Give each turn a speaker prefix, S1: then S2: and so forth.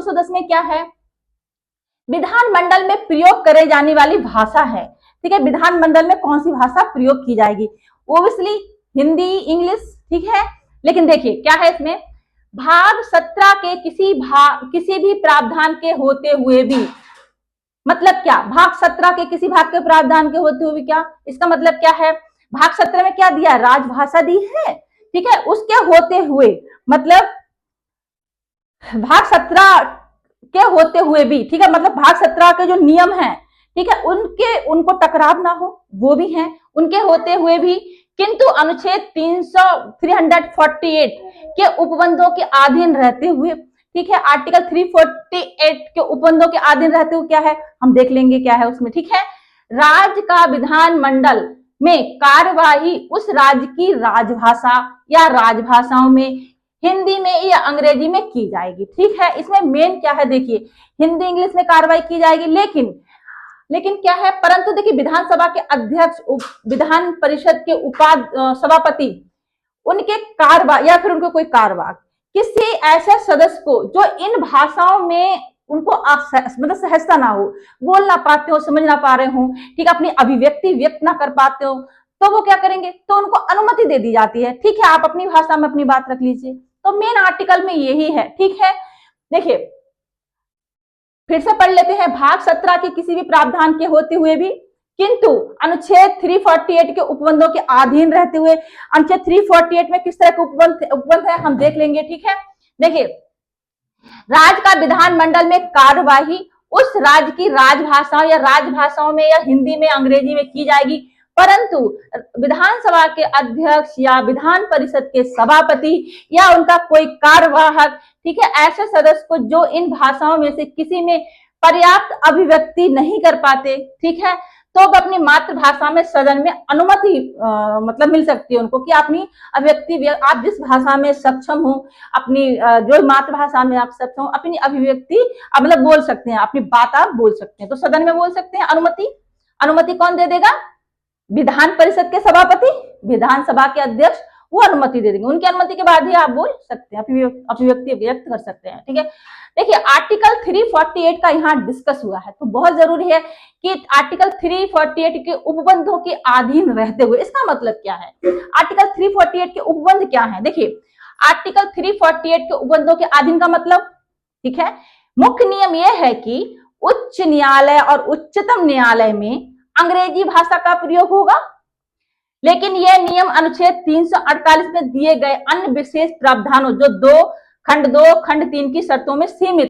S1: 210 में क्या है, विधानमंडल में प्रयोग करे जाने वाली भाषा है। ठीक है, विधानमंडल में कौन सी भाषा प्रयोग की जाएगी, ओबियसली हिंदी, इंग्लिश। ठीक है, लेकिन देखिए क्या है इसमें, भाग 17 के किसी भी प्रावधान के होते हुए भी, मतलब क्या, भाग 17 के किसी भाग के प्रावधान के होते हुए क्या, इसका मतलब क्या है, भाग 17 में क्या दिया, राजभाषा दी है। ठीक है, उसके होते हुए मतलब भाग 17 के होते हुए भी, ठीक है, मतलब भाग 17 के जो नियम हैं, ठीक है, उनको टकराव ना हो, वो भी हैं, उनके होते हुए भी, किंतु अनुच्छेद 348 के उपबंधों के अधीन रहते हुए, ठीक है, आर्टिकल 348 के उपबंधों के अधीन रहते हुए क्या है, हम देख लेंगे क्या है उसमें। ठीक है, राज्य का विधानमंडल में कार्यवाही उस राज्य की राजभाषा या राजभाषाओं में, हिंदी में या अंग्रेजी में की जाएगी। ठीक है, इसमें मेन क्या है, देखिए हिंदी इंग्लिश में कार्रवाई की जाएगी, लेकिन क्या है, परंतु देखिए विधानसभा के अध्यक्ष, विधान परिषद के सभापति, उनके कार्यवाही या फिर उनको कोई कार्यवाही किसी ऐसे सदस्य को जो इन भाषाओं में उनको मतलब सहजता ना हो, बोल ना पाते हो, समझ ना पा रहे हो, ठीक है, अपनी अभिव्यक्ति व्यक्त ना कर पाते हो, तो वो क्या करेंगे, तो उनको अनुमति दे दी जाती है। ठीक है, आप अपनी भाषा में अपनी बात रख लीजिए। तो मेन आर्टिकल में यही है। ठीक है, देखिए फिर से पढ़ लेते हैं, भाग 17 के किसी भी प्रावधान के होते हुए भी, किंतु अनुच्छेद 348 के उपबंधों के अधीन रहते हुए, अनुच्छेद 348 में किस तरह के उपबंध है हम देख लेंगे। ठीक है, देखिए राज्य का विधानमंडल में कार्यवाही उस राज्य की राजभाषाओं या राजभाषाओं में या हिंदी में अंग्रेजी में की जाएगी, परंतु विधानसभा के अध्यक्ष या विधान परिषद के सभापति या उनका कोई कार्यवाहक, ठीक है, ऐसे सदस्य को जो इन भाषाओं में से किसी में पर्याप्त अभिव्यक्ति नहीं कर पाते, ठीक है, तो अपनी मातृभाषा में सदन में अनुमति मतलब मिल सकती है उनको कि अपनी अभिव्यक्ति, आप जिस भाषा में सक्षम हो, अपनी जो मातृभाषा में आप सक्षम हो, अपनी अभिव्यक्ति मतलब बोल सकते हैं, अपनी बात आप बोल सकते हैं, तो सदन में बोल सकते हैं। अनुमति कौन दे देगा, विधान परिषद के सभापति, विधानसभा के अध्यक्ष, वो अनुमति दे देंगे, उनकी अनुमति के बाद ही आप बोल सकते हैं, अभिव्यक्ति व्यक्त कर सकते हैं। ठीक है, देखिए आर्टिकल 348 का यहाँ डिस्कस हुआ है, तो बहुत जरूरी है कि आर्टिकल 348 के उपबंधों के अधीन रहते हुए, इसका मतलब क्या है, आर्टिकल 348 के उपबंध क्या है, देखिए आर्टिकल 348 के उपबंधों के अधीन का मतलब, ठीक है, मुख्य नियम यह है कि उच्च न्यायालय और उच्चतम न्यायालय में अंग्रेजी भाषा का प्रयोग होगा, लेकिन यह नियम अनुच्छेद 348 में दिए गए अन्य विशेष प्रावधानों जो खंड 2 खंड 3 की शर्तों में सीमित